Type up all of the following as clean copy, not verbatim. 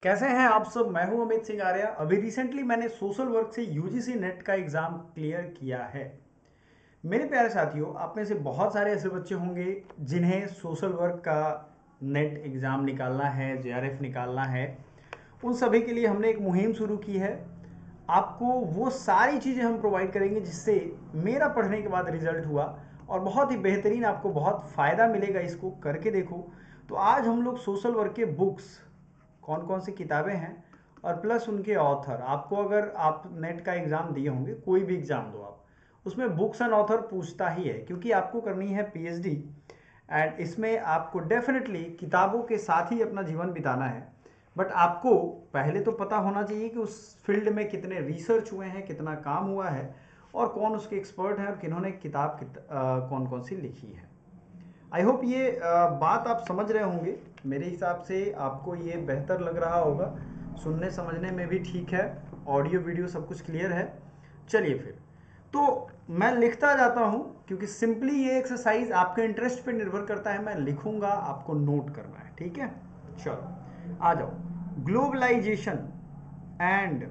कैसे हैं आप सब। मैं हूं अमित सिंह आर्या। अभी रिसेंटली मैंने सोशल वर्क से यूजीसी नेट का एग्ज़ाम क्लियर किया है। मेरे प्यारे साथियों, आप में से बहुत सारे ऐसे बच्चे होंगे जिन्हें सोशल वर्क का नेट एग्ज़ाम निकालना है, जेआरएफ निकालना है। उन सभी के लिए हमने एक मुहिम शुरू की है। आपको वो सारी चीज़ें हम प्रोवाइड करेंगे जिससे मेरा पढ़ने के बाद रिजल्ट हुआ और बहुत ही बेहतरीन, आपको बहुत फ़ायदा मिलेगा। इसको करके देखो। तो आज हम लोग सोशल वर्क के बुक्स, कौन कौन सी किताबें हैं और प्लस उनके ऑथर, आपको अगर आप नेट का एग्ज़ाम दिए होंगे, कोई भी एग्ज़ाम दो आप, उसमें बुक्स एंड ऑथर पूछता ही है क्योंकि आपको करनी है पीएचडी। एंड इसमें आपको डेफिनेटली किताबों के साथ ही अपना जीवन बिताना है। बट आपको पहले तो पता होना चाहिए कि उस फील्ड में कितने रिसर्च हुए हैं, कितना काम हुआ है और कौन उसके एक्सपर्ट हैं और किन्होंने किताब कौन कौन सी लिखी है। आई होप ये बात आप समझ रहे होंगे। मेरे हिसाब से आपको ये बेहतर लग रहा होगा, सुनने समझने में भी ठीक है। ऑडियो वीडियो सब कुछ क्लियर है। चलिए फिर, तो मैं लिखता जाता हूँ क्योंकि सिंपली ये एक्सरसाइज आपके इंटरेस्ट पे निर्भर करता है। मैं लिखूंगा, आपको नोट करना है, ठीक है। चलो आ जाओ। Globalisation and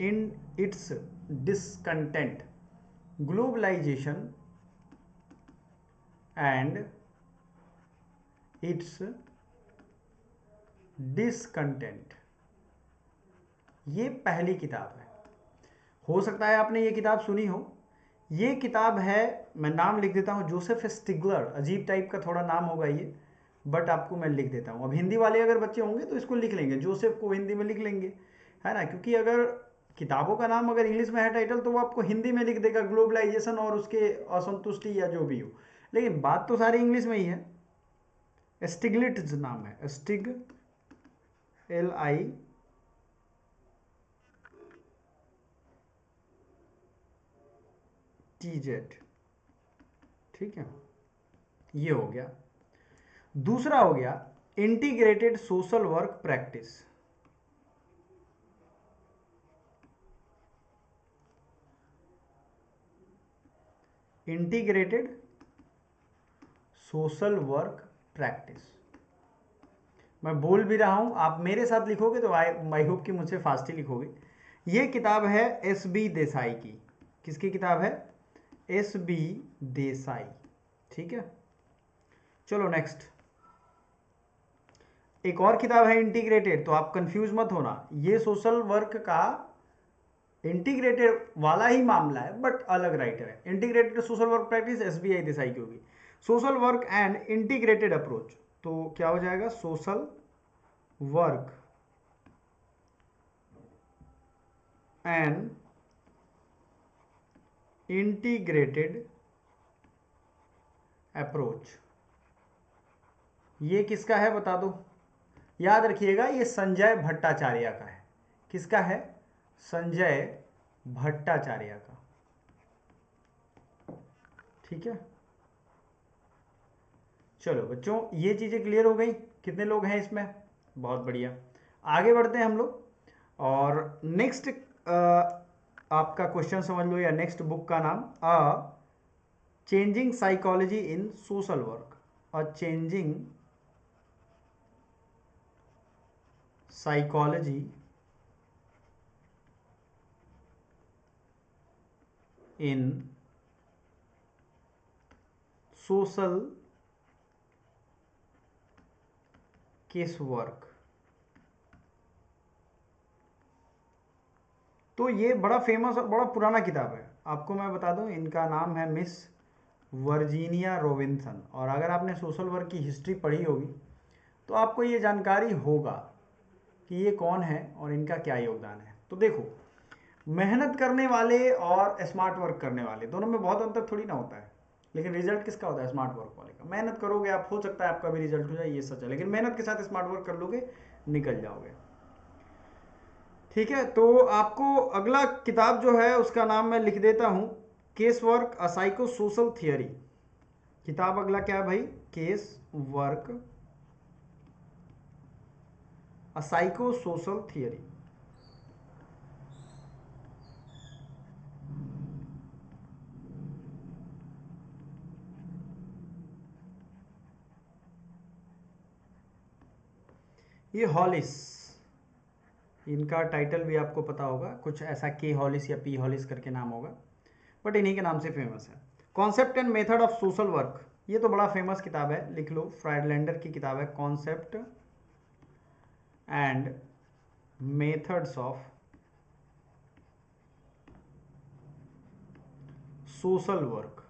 in its discontent. Globalisation and its discontent, ये पहली किताब है। हो सकता है आपने ये किताब सुनी हो। ये किताब है, मैं नाम लिख देता हूँ, जोसेफ स्टिग्लर। अजीब टाइप का थोड़ा नाम होगा ये, बट आपको मैं लिख देता हूँ। अब हिंदी वाले अगर बच्चे होंगे तो इसको लिख लेंगे, जोसेफ को हिंदी में लिख लेंगे, है ना। क्योंकि अगर किताबों का नाम अगर इंग्लिश में है टाइटल, तो वो आपको हिंदी में लिख देगा ग्लोबलाइजेशन और उसके असंतुष्टि या जो भी हो। लेकिन बात तो सारी इंग्लिश में ही है। स्टिग्लिट्ज नाम है, स्टिग LITZ, ठीक है। ये हो गया। दूसरा हो गया integrated social work practice. Integrated social work practice. मैं बोल भी रहा हूं, आप मेरे साथ लिखोगे तो आई होप कि मुझसे फास्ट ही लिखोगे। ये किताब है एस बी देसाई की। किसकी किताब है? एस बी देसाई, ठीक है। चलो नेक्स्ट, एक और किताब है इंटीग्रेटेड। तो आप कंफ्यूज मत होना, ये सोशल वर्क का इंटीग्रेटेड वाला ही मामला है बट अलग राइटर है। Integrated social work practice SBI Desai की होगी। Social work and integrated approach, तो क्या हो जाएगा? Social work and integrated approach, ये किसका है बता दो। याद रखिएगा, ये संजय भट्टाचार्य का है। किसका है? संजय भट्टाचार्य का, ठीक है। चलो बच्चों, ये चीज़ें क्लियर हो गई। कितने लोग हैं इसमें? बहुत बढ़िया। आगे बढ़ते हैं हम लोग और नेक्स्ट आपका क्वेश्चन समझ लो, या नेक्स्ट बुक का नाम changing psychology in social work. Changing psychology in social case work. तो ये बड़ा फेमस और बड़ा पुराना किताब है। आपको मैं बता दूं, इनका नाम है मिस वर्जीनिया रोबिन्सन। और अगर आपने सोशल वर्क की हिस्ट्री पढ़ी होगी तो आपको ये जानकारी होगा कि ये कौन है और इनका क्या योगदान है। तो देखो, मेहनत करने वाले और स्मार्ट वर्क करने वाले दोनों में बहुत अंतर थोड़ी ना होता है। लेकिन रिजल्ट किसका होता है? स्मार्ट वर्क वाले का। मेहनत करोगे आप, हो सकता है आपका भी रिजल्ट हो जाए, ये सच है। लेकिन मेहनत के साथ स्मार्ट वर्क कर लोगे, निकल जाओगे, ठीक है। तो आपको अगला किताब जो है उसका नाम मैं लिख देता हूं, case work a psycho social theory. किताब अगला क्या है भाई? Case work a psycho social theory. ये हॉलिस, इनका टाइटल भी आपको पता होगा, कुछ ऐसा के हॉलिस या पी हॉलिस करके नाम होगा, बट इन्हीं के नाम से फेमस है। Concept and method of social work, ये तो बड़ा फेमस किताब है, लिख लो, फ्राइडलैंडर की किताब है, concept and methods of social work,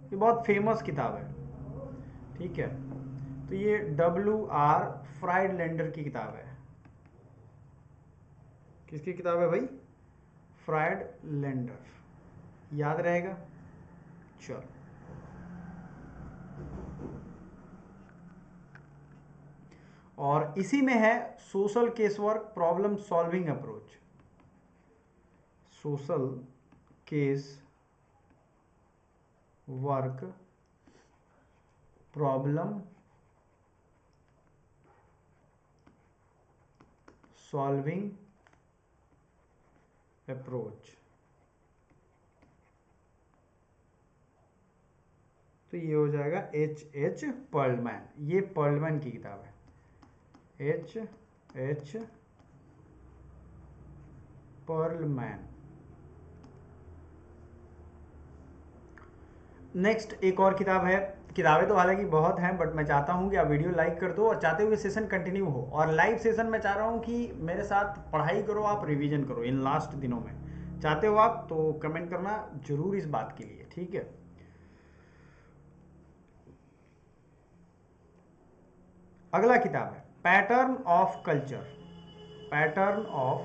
ये बहुत फेमस किताब है, ठीक है। तो ये WR फ्राइडलैंडर की किताब है। किसकी किताब है भाई? फ्राइडलैंडर, याद रहेगा। चलो, और इसी में है social case work problem solving approach, social case work problem solving approach. तो ये हो जाएगा H पर्लमैन, ये पर्लमैन की किताब है, H पर्लमैन। नेक्स्ट एक और किताब है, किताबें तो हालांकि बहुत हैं, बट मैं चाहता हूं कि आप वीडियो लाइक कर दो और चाहते हुए सेशन कंटिन्यू हो, और लाइव सेशन मैं चाह रहा हूं कि मेरे साथ पढ़ाई करो, आप रिवीजन करो इन लास्ट दिनों में, चाहते हो आप तो कमेंट करना जरूर इस बात के लिए, ठीक है। अगला किताब है pattern of culture, pattern of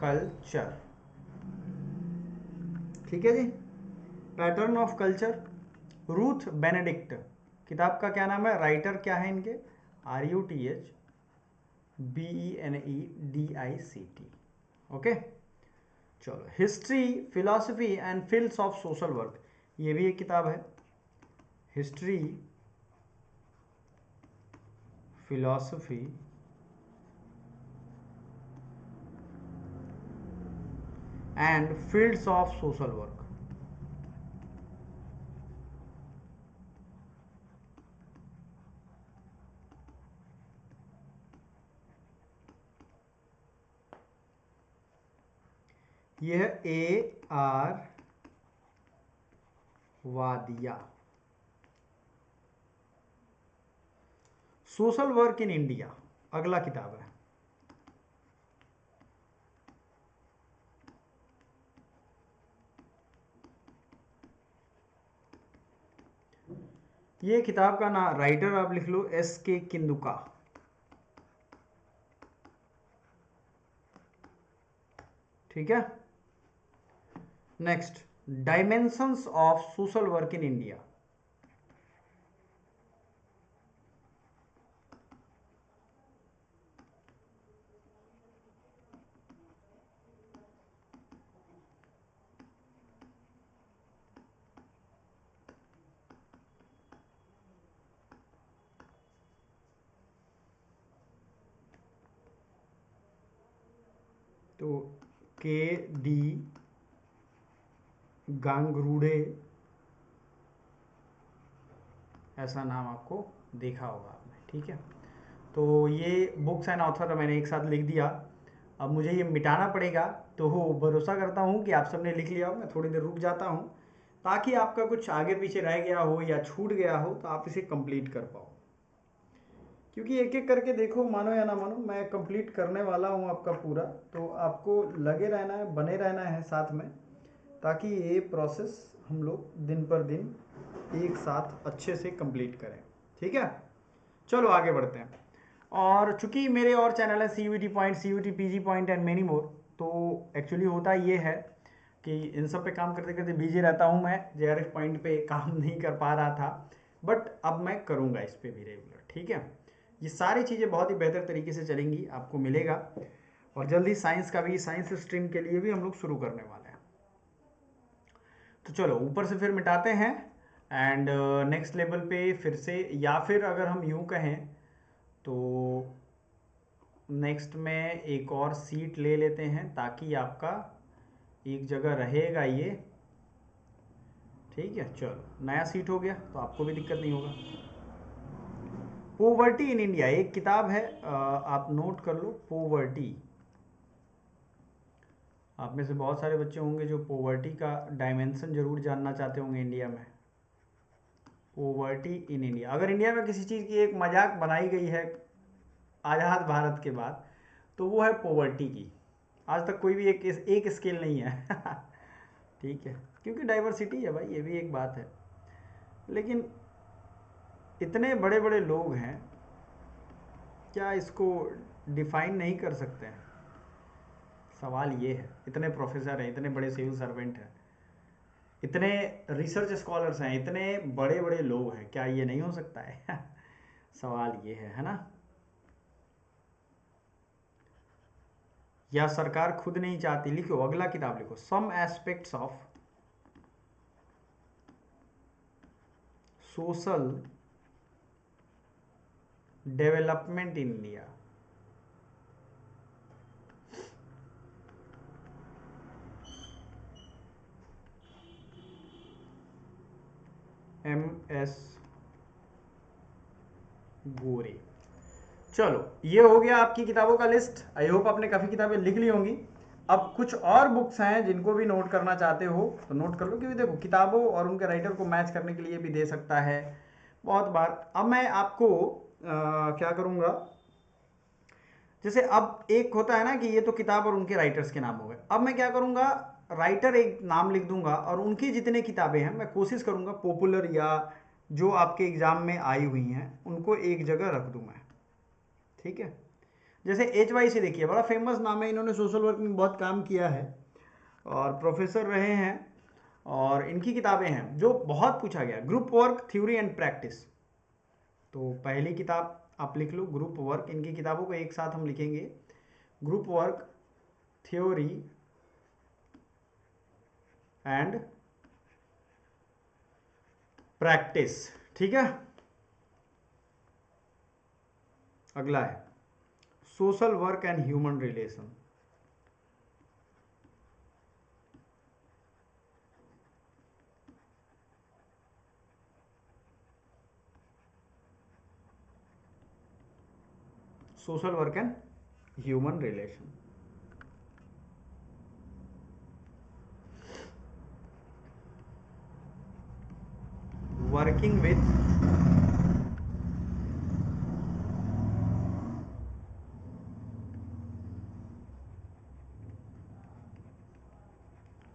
culture, ठीक है जी, pattern of culture, Ruth Benedict. किताब का क्या नाम है, राइटर क्या है इनके, RUTHBENEDICT, ओके। चलो, history philosophy and fields of social work, ये भी एक किताब है, history philosophy and fields of social work. यह है AR Wadia, social work in India, अगला किताब है। ये किताब का ना राइटर आप लिख लो SK किंदुका, ठीक है। Next, dimensions of social work in India, तो KD गांगरूडे, ऐसा नाम आपको देखा होगा आपने, ठीक है। तो ये बुक्स एंड ऑथर मैंने एक साथ लिख दिया, अब मुझे ये मिटाना पड़ेगा, तो भरोसा करता हूँ कि आप सबने लिख लिया हो। मैं थोड़ी देर रुक जाता हूँ ताकि आपका कुछ आगे पीछे रह गया हो या छूट गया हो तो आप इसे कंप्लीट कर पाओ, क्योंकि एक एक करके देखो, मानो या ना मानो मैं कंप्लीट करने वाला हूँ आपका पूरा, तो आपको लगे रहना है, बने रहना है साथ में, ताकि ये प्रोसेस हम लोग दिन पर दिन एक साथ अच्छे से कंप्लीट करें, ठीक है। चलो आगे बढ़ते हैं। और चूंकि मेरे और चैनल है CUET point, CUET PG point and many more, तो एक्चुअली होता ये है कि इन सब पे काम करते करते बिजी रहता हूँ मैं, JRF पॉइंट पे काम नहीं कर पा रहा था, बट अब मैं करूँगा इस पे भी रेगुलर, ठीक है। ये सारी चीज़ें बहुत ही बेहतर तरीके से चलेंगी, आपको मिलेगा, और जल्दी साइंस का भी, साइंस स्ट्रीम के लिए भी हम लोग शुरू करने वाले हैं। तो चलो ऊपर से फिर मिटाते हैं, एंड नेक्स्ट लेवल पे फिर से, या फिर अगर हम यूं कहें तो नेक्स्ट में एक और सीट ले लेते हैं ताकि आपका एक जगह रहेगा ये, ठीक है। चलो, नया सीट हो गया तो आपको भी दिक्कत नहीं होगा। पोवर्टी इन इंडिया एक किताब है, आप नोट कर लो, पोवर्टी। आप में से बहुत सारे बच्चे होंगे जो पोवर्टी का डायमेंशन जरूर जानना चाहते होंगे इंडिया में। पोवर्टी इन इंडिया, अगर इंडिया में किसी चीज़ की एक मजाक बनाई गई है आज़ाद भारत के बाद तो वो है पोवर्टी की। आज तक कोई भी एक स्केल नहीं है ठीक है, क्योंकि डाइवर्सिटी है भाई, ये भी एक बात है। लेकिन इतने बड़े बड़े लोग हैं, क्या इसको डिफाइन नहीं कर सकते हैं? सवाल ये है। इतने प्रोफेसर हैं, इतने बड़े सिविल सर्वेंट हैं, इतने रिसर्च स्कॉलर्स हैं, इतने बड़े बड़े लोग हैं, क्या ये नहीं हो सकता है सवाल ये है ना? या सरकार खुद नहीं चाहती? लिखो, अगला किताब लिखो, some aspects of social development in India. MS Gore. चलो, ये हो गया आपकी किताबों का लिस्ट। आई होप आपने काफ़ी किताबें लिख ली होंगी। अब कुछ और बुक्स हैं जिनको भी नोट करना चाहते हो तो नोट कर लो, क्योंकि देखो किताबों और उनके राइटर को मैच करने के लिए भी दे सकता है बहुत बार। अब मैं आपको क्या करूँगा, जैसे अब एक होता है ना कि ये तो किताब और उनके राइटर्स के नाम हो गए, अब मैं क्या करूँगा, राइटर एक नाम लिख दूंगा और उनकी जितने किताबें हैं मैं कोशिश करूँगा पॉपुलर या जो आपके एग्ज़ाम में आई हुई हैं उनको एक जगह रख दूँ मैं, ठीक है? जैसे HYC देखिए, बड़ा फेमस नाम है, इन्होंने सोशल वर्क में बहुत काम किया है और प्रोफेसर रहे हैं, और इनकी किताबें हैं जो बहुत पूछा गया, group work theory and practice. तो पहली किताब आप लिख लो, ग्रुप वर्क। इनकी किताबों को एक साथ हम लिखेंगे, group work theory and practice, ठीक है? अगला है social work and human relation. Social work and human relation.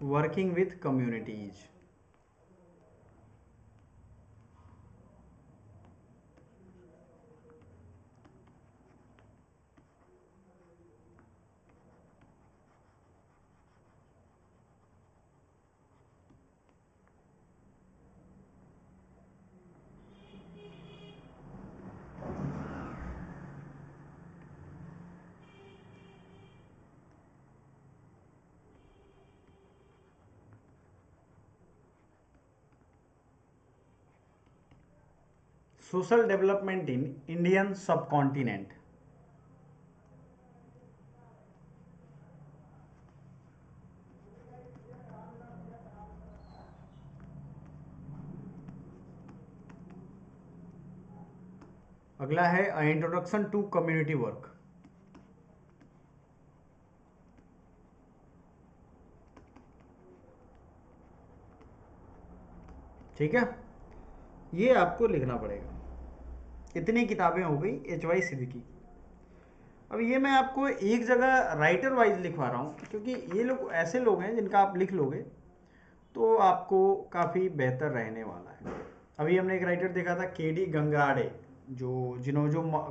Working with communities. Social development in Indian सब कॉन्टिनेंट। अगला है इंट्रोडक्शन टू कम्युनिटी वर्क। ठीक है, ये आपको लिखना पड़ेगा। इतनी किताबें हो गई HYC की। अब ये मैं आपको एक जगह राइटर वाइज लिखवा रहा हूँ, क्योंकि ये लोग ऐसे लोग हैं जिनका आप लिख लोगे तो आपको काफ़ी बेहतर रहने वाला है। अभी हमने एक राइटर देखा था, KD गंगराड़े, जो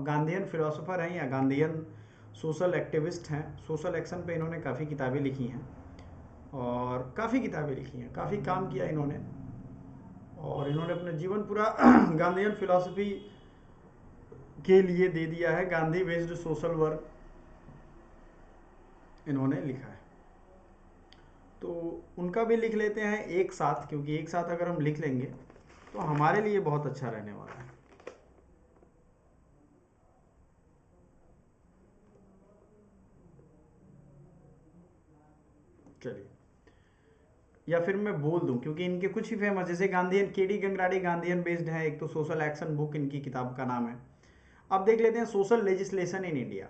गांधीयन फिलोसोफर हैं या गांधीयन सोशल एक्टिविस्ट हैं। सोशल एक्शन पे इन्होंने काफ़ी किताबें लिखी हैं और काफ़ी किताबें लिखी हैं, काफ़ी काम किया इन्होंने, और इन्होंने अपना जीवन पूरा गांधीयन फिलॉसफी के लिए दे दिया है। गांधी बेस्ड सोशल वर्क इन्होंने लिखा है, तो उनका भी लिख लेते हैं एक साथ, क्योंकि एक साथ अगर हम लिख लेंगे तो हमारे लिए बहुत अच्छा रहने वाला है। चलिए, या फिर मैं बोल दूं, क्योंकि इनके कुछ ही फेमस, जैसे Gandhian, KD Gangrade Gandhian based है, एक तो सोशल एक्शन बुक इनकी किताब का नाम है। अब देख लेते हैं सोशल लेजिस्लेशन इन इंडिया।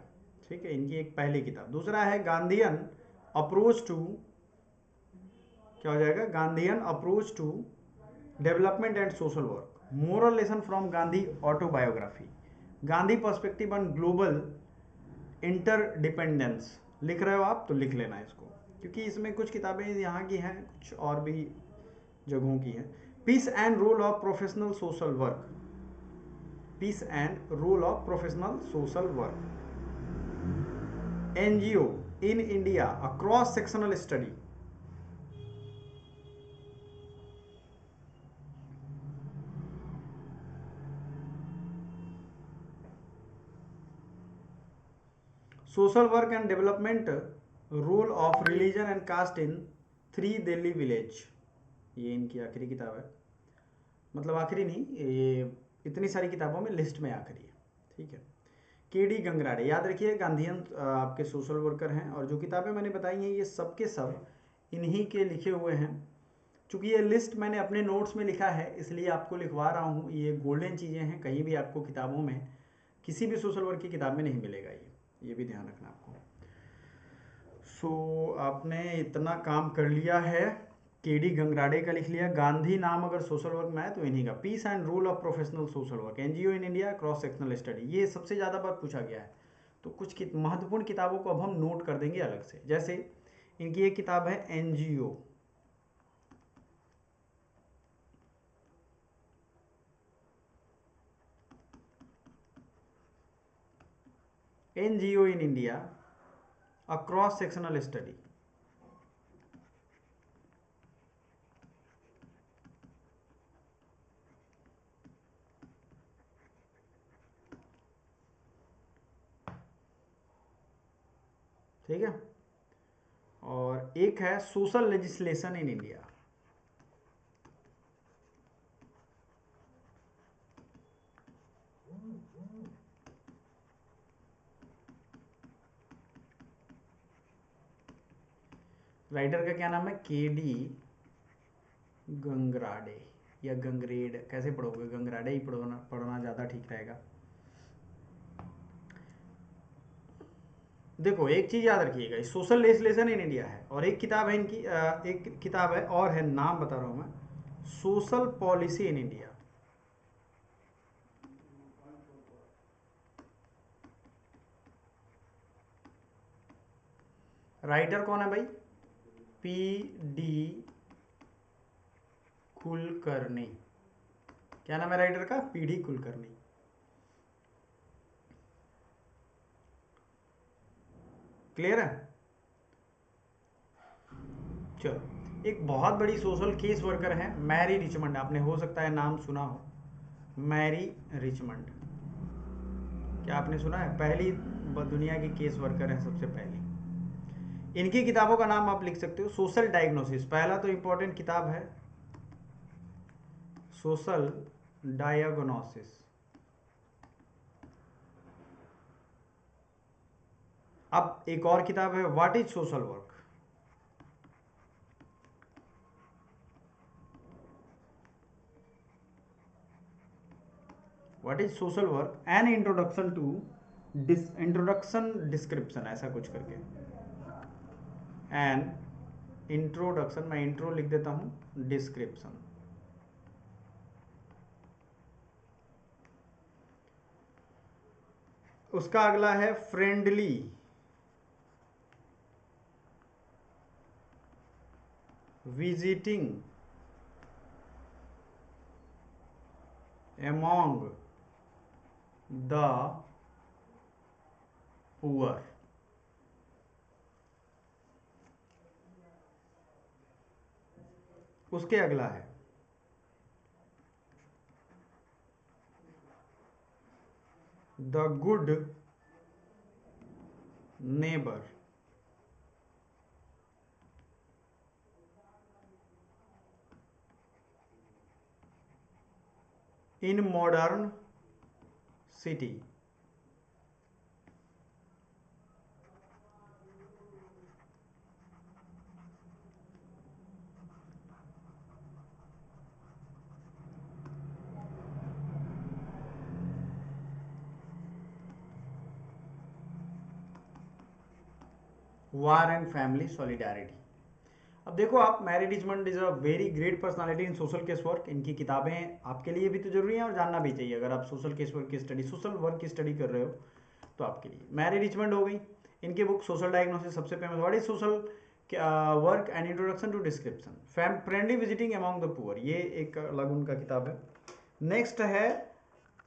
ठीक है, इनकी एक पहली किताब। दूसरा है गांधीयन अप्रोच टू, क्या हो जाएगा, Gandhian approach to development and social work, moral lesson from Gandhi autobiography, Gandhi perspective on global interdependence. लिख रहे हो आप तो लिख लेना इसको, क्योंकि इसमें कुछ किताबें यहाँ की हैं, कुछ और भी जगहों की हैं। Peace and role of professional social work, peace and role of professional social work, NGO in India, a cross sectional study. Social work and development, role of religion and caste in three Delhi village. ये इनकी आखिरी किताब है, मतलब आखिरी नहीं, ये इतनी सारी किताबों में लिस्ट में आखिरी है। ठीक है, के डी गंगराड़े, याद रखिए गांधीयन आपके सोशल वर्कर हैं, और जो किताबें मैंने बताई हैं ये सब के सब इन्हीं के लिखे हुए हैं। चूँकि ये लिस्ट मैंने अपने नोट्स में लिखा है इसलिए आपको लिखवा रहा हूँ, ये गोल्डन चीज़ें हैं, कहीं भी आपको किताबों में किसी भी सोशल वर्क की किताब में नहीं मिलेगा ये भी ध्यान रखना आपको। सो आपने इतना काम कर लिया है, के डी गंगराड़े का लिख लिया, गांधी नाम अगर सोशल वर्क में आए तो इन्हीं का, peace and role of professional social work, NGO in India, cross sectional study, ये सबसे ज़्यादा बार पूछा गया है। तो कुछ महत्वपूर्ण किताबों को अब हम नोट कर देंगे अलग से, जैसे इनकी एक किताब है NGO, NGO in India, a cross sectional study. ठीक है, और एक है social legislation in India. Writer का क्या नाम है, के डी गंगराड़े या गंगरेड, कैसे पढ़ोगे, गंगराड़े ही पढ़ना ज़्यादा ठीक रहेगा। देखो एक चीज़ याद रखिएगा, सोशल लेजिस्लेशन इन इंडिया है, और एक किताब है इनकी, एक किताब है और है, नाम बता रहा हूँ मैं, social policy in India. Writer कौन है भाई, पी डी कुलकर्णी। क्या नाम है राइटर का, पी डी कुलकर्णी। क्लियर है, चलो। एक बहुत बड़ी सोशल केस वर्कर है मैरी रिचमंड, आपने हो सकता है नाम सुना हो, मैरी रिचमंड। क्या आपने सुना है, पहली दुनिया की केस वर्कर है सबसे पहली। इनकी किताबों का नाम आप लिख सकते हो, सोशल डायग्नोसिस, पहला तो इंपॉर्टेंट किताब है सोशल डायग्नोसिस। अब एक और किताब है what is social work. What is social work, an introduction to introduction description, ऐसा कुछ करके, एन इंट्रोडक्शन, मैं इंट्रो लिख देता हूं, डिस्क्रिप्शन। उसका अगला है friendly visiting among the poor. उसके अगला है the good neighbour. In modern city. War and family solidarity. अब देखो आप, Mary Richmond is a very great personality in social case work. इनकी किताबें आपके लिए भी तो जरूरी हैं और जानना भी चाहिए। अगर आप सोशल केस वर्क की स्टडी, सोशल वर्क की स्टडी कर रहे हो तो आपके लिए मैरी रिचमंड हो गई। इनकी बुक सोशल डायग्नोसिस सबसे famous, what is social work and introduction to description, friendly visiting among the poor, ये एक अलग उनका किताब है। नेक्स्ट है,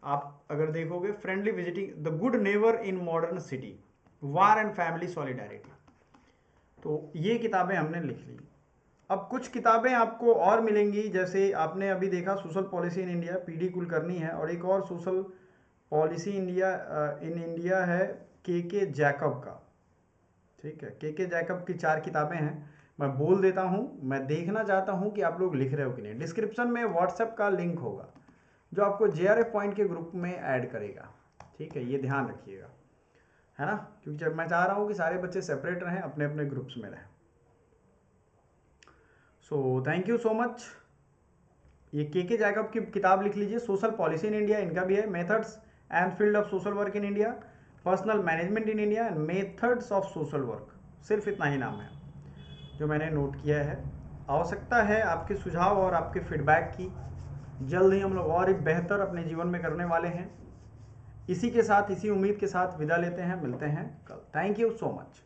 आप अगर देखोगे, friendly visiting the good neighbour in modern city, war and family solidarity. तो ये किताबें हमने लिख ली। अब कुछ किताबें आपको और मिलेंगी, जैसे आपने अभी देखा social policy in India, PD Kulkarni है, और एक और social policy India in India है के जैकब का। ठीक है, के जैकब की 4 किताबें हैं। मैं बोल देता हूँ, मैं देखना चाहता हूँ कि आप लोग लिख रहे हो कि नहीं। डिस्क्रिप्शन में व्हाट्सएप का लिंक होगा जो आपको जेआरएफ पॉइंट के ग्रुप में ऐड करेगा। ठीक है, ये ध्यान रखिएगा, है ना, क्योंकि जब मैं चाह रहा हूँ कि सारे बच्चे सेपरेट रहें, अपने अपने ग्रुप्स में रहें। So thank you so much. ये के जैकब की किताब लिख लीजिए, सोशल पॉलिसी इन इंडिया, इनका भी है, methods and field of social work in India, personal management in India and methods of social work. सिर्फ इतना ही नाम है जो मैंने नोट किया है। आवश्यकता है आपके सुझाव और आपके फीडबैक की। जल्द ही हम लोग और एक बेहतर अपने जीवन में करने वाले हैं। इसी के साथ, इसी उम्मीद के साथ विदा लेते हैं, मिलते हैं कल। Thank you so much.